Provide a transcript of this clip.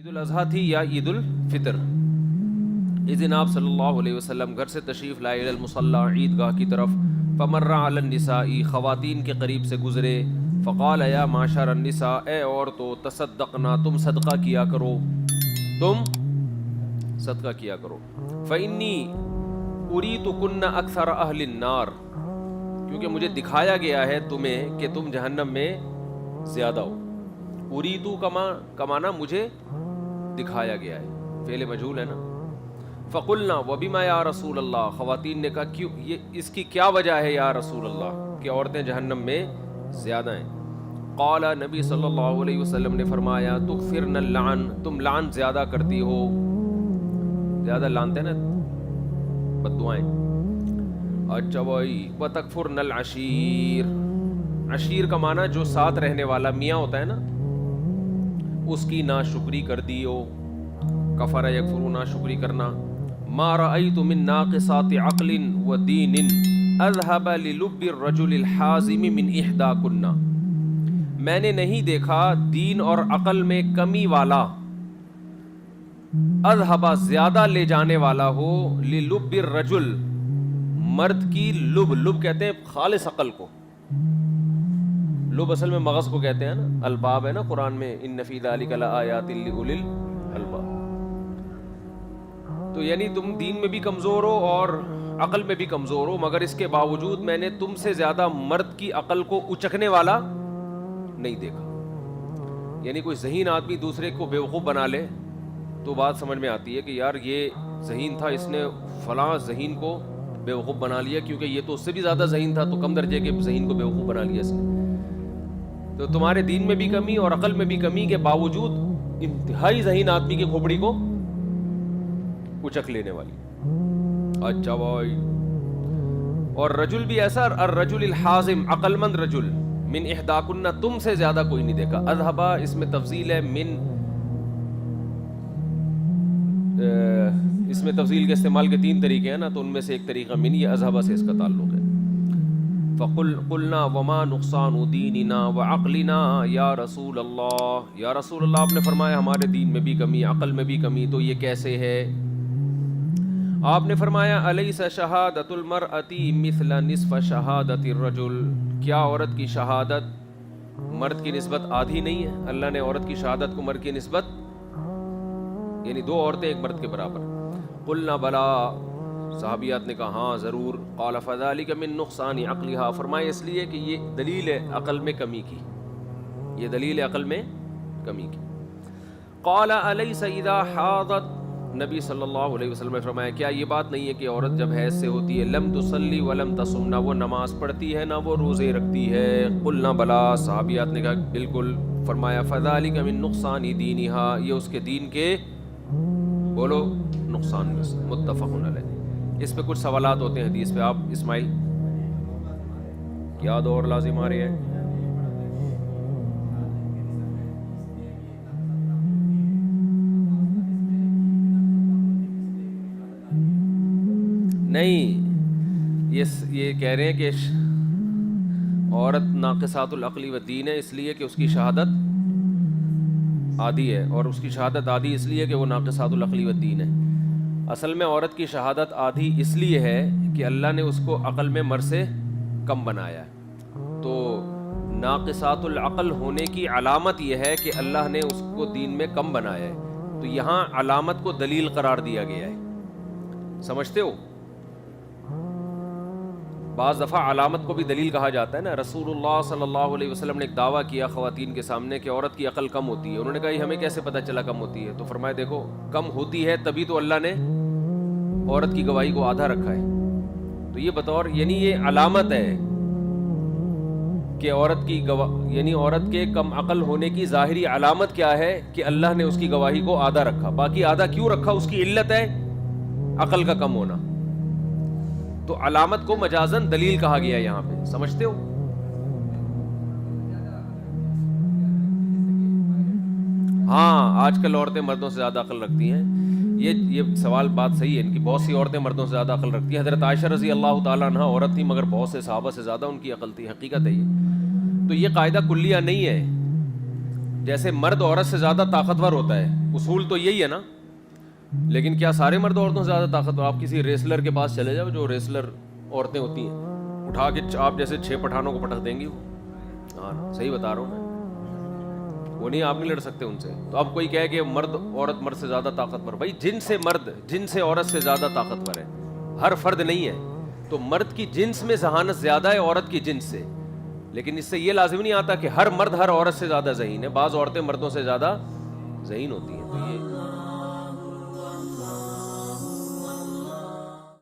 عید الاضحیٰ تھی یا عید الفطر. اس دن آپ صلی اللہ علیہ وسلم گھر سے تشریف لائے الی المصلی عیدگاہ کی طرف. فمر علی النساء خواتین کے قریب سے گزرے. فقال یا معشر النساء اے عورتو تصدقنا تم صدقہ کیا کرو، تم صدقہ کیا کرو. فإنی اریتکن اکثر اہل النار، کیونکہ مجھے دکھایا گیا ہے تمہیں کہ تم جہنم میں زیادہ ہو. اریتو کا معنی مجھے دکھایا گیا ہے، فعل مجہول ہے نا. فقلنا وبما یا رسول اللہ، خواتین نے کہا کیوں، یہ اس کی کیا وجہ ہے یا رسول اللہ کہ عورتیں جہنم میں زیادہ ہیں. قال نبی صلی اللہ علیہ وسلم نے فرمایا تکفرن اللعن، تم لعن زیادہ کرتی ہو، زیادہ لانتے نا بد دعائیں. اچھا بھائی وتکفرن العشیر، عشیر کا معنی جو ساتھ رہنے والا میاں ہوتا ہے نا اس کی ناشکری کر دیو. کفر یکفر ناشکری کرنا. ما رأیت من ناقصات عقل و دین اذهب للب الرجل الحازم من احداکن، میں نے نہیں دیکھا دین اور عقل میں کمی والا، اذهب زیادہ لے جانے والا ہو، للب الرجل مرد کی، لب کہتے ہیں خالص عقل کو، لب اصل میں مغز کو کہتے ہیں نا. الباب ہے نا قرآن میں ان فی ذلک لآیات لأولی الالباب. تو یعنی تم دین میں بھی کمزور ہو اور عقل میں بھی کمزور ہو، مگر اس کے باوجود میں نے تم سے زیادہ مرد کی عقل کو اچکنے والا نہیں دیکھا. یعنی کوئی ذہین آدمی دوسرے کو بیوقوف بنا لے تو بات سمجھ میں آتی ہے کہ یار یہ ذہین تھا، اس نے فلاں ذہین کو بیوقوف بنا لیا، کیونکہ یہ تو اس سے بھی زیادہ ذہین تھا تو کم درجے کے ذہین کو بیوقوف بنا لیا اس نے. تو تمہارے دین میں بھی کمی اور عقل میں بھی کمی کے باوجود انتہائی ذہین آدمی کی کھوپڑی کو اچک لینے والی. اچھا بھائی. اور رجل بھی ایسا، الرجل الحازم عقل مند رجل، من احداکن تم سے زیادہ کوئی نہیں دیکھا. اذهبا اس میں تفضیل ہے، من اس میں تفضیل کے استعمال کے 3 طریقے ہیں نا، تو ان میں سے ایک طریقہ من، یہ اذهبا سے اس کا تعلق ہے. قلنا وما نقصان دیننا وعقلنا یا رسول اللہ، یا رسول اللہ آپ نے فرمایا ہمارے دین میں بھی کمی، عقل میں بھی کمی، تو یہ کیسے ہے؟ آپ نے فرمایا الیس شہادت المرأۃ مثل نصف شہادت الرجل، کیا عورت کی شہادت مرد کی نسبت آدھی نہیں ہے؟ اللہ نے عورت کی شہادت کو مرد کی نسبت، یعنی 2 عورتیں ایک مرد کے برابر. قلنا بلا، صحابیات نے کہا ہاں ضرور. قال فذلک من نقصان عقلها، فرمایا اس لیے کہ یہ دلیل ہے عقل میں کمی کی، یہ دلیل ہے عقل میں کمی کی. قال الیس اذا حاضت، نبی صلی اللہ علیہ وسلم نے فرمایا کیا یہ بات نہیں ہے کہ عورت جب حیض سے ہوتی ہے لم تصلی ولم تصم، نہ وہ نماز پڑھتی ہے نہ وہ روزے رکھتی ہے. قلنا بلا، صحابیات نے کہا بالکل. فرمایا فذلک من نقصان دینها، یہ اس کے دین کے بولو نقصان میں سے. متفق علیہ. اس پہ کچھ سوالات ہوتے ہیں حدیث پہ. آپ اسماعیل کیا دور لازم آ رہی ہے؟ نہیں، یہ کہہ رہے ہیں کہ عورت ناقصات العقل و دین ہے اس لیے کہ اس کی شہادت آدھی ہے، اور اس کی شہادت آدھی اس لیے کہ وہ ناقصات العقل و دین ہے. اصل میں عورت کی شہادت آدھی اس لیے ہے کہ اللہ نے اس کو عقل میں مرد سے کم بنایا ہے. تو ناقصات العقل ہونے کی علامت یہ ہے کہ اللہ نے اس کو دین میں کم بنایا ہے. تو یہاں علامت کو دلیل قرار دیا گیا ہے. سمجھتے ہو؟ بعض دفعہ علامت کو بھی دلیل کہا جاتا ہے نا. رسول اللہ صلی اللہ علیہ وسلم نے ایک دعویٰ کیا خواتین کے سامنے کہ عورت کی عقل کم ہوتی ہے. انہوں نے کہا ہمیں کیسے پتہ چلا کم ہوتی ہے؟ تو فرمایا دیکھو کم ہوتی ہے تبھی تو اللہ نے عورت کی گواہی کو آدھا رکھا ہے. تو یہ بطور، یعنی یہ علامت ہے کہ عورت کی یعنی عورت کے کم عقل ہونے کی ظاہری علامت کیا ہے کہ اللہ نے اس کی گواہی کو آدھا رکھا. باقی آدھا کیوں رکھا؟ اس کی علت ہے عقل کا کم ہونا. تو علامت کو مجازن دلیل کہا گیا یہاں پہ. سمجھتے ہو؟ ہاں آج کل عورتیں مردوں سے زیادہ عقل رکھتی ہیں. یہ سوال بات صحیح ہے ان کی. بہت سی عورتیں مردوں سے زیادہ عقل رکھتی ہیں. حضرت عائشہ رضی اللہ تعالیٰ عنہ عورت تھی مگر بہت سے صحابہ سے زیادہ ان کی عقل تھی. حقیقت ہے یہ. تو یہ قاعدہ کلیہ نہیں ہے. جیسے مرد عورت سے زیادہ طاقتور ہوتا ہے، اصول تو یہی ہے نا، لیکن کیا سارے مرد عورتوں سے زیادہ طاقتور؟ آپ کسی ریسلر کے پاس چلے جاؤ، جو ریسلر عورتیں ہوتی ہیں، اٹھا کے آپ جیسے 6 پٹھانوں کو پٹک دیں گی وہ. ہاں صحیح بتا رہا ہوں میں، وہ نہیں، آپ نہیں لڑ سکتے ان سے. تو اب کوئی کہے کہ مرد عورت مرد سے زیادہ طاقتور، بھائی جن سے مرد جن سے عورت سے زیادہ طاقتور ہے، ہر فرد نہیں ہے. تو مرد کی جنس میں ذہانت زیادہ ہے عورت کی جنس سے، لیکن اس سے یہ لازم نہیں آتا کہ ہر مرد ہر عورت سے زیادہ ذہین ہے. بعض عورتیں مردوں سے زیادہ ذہین ہوتی ہیں. تو یہ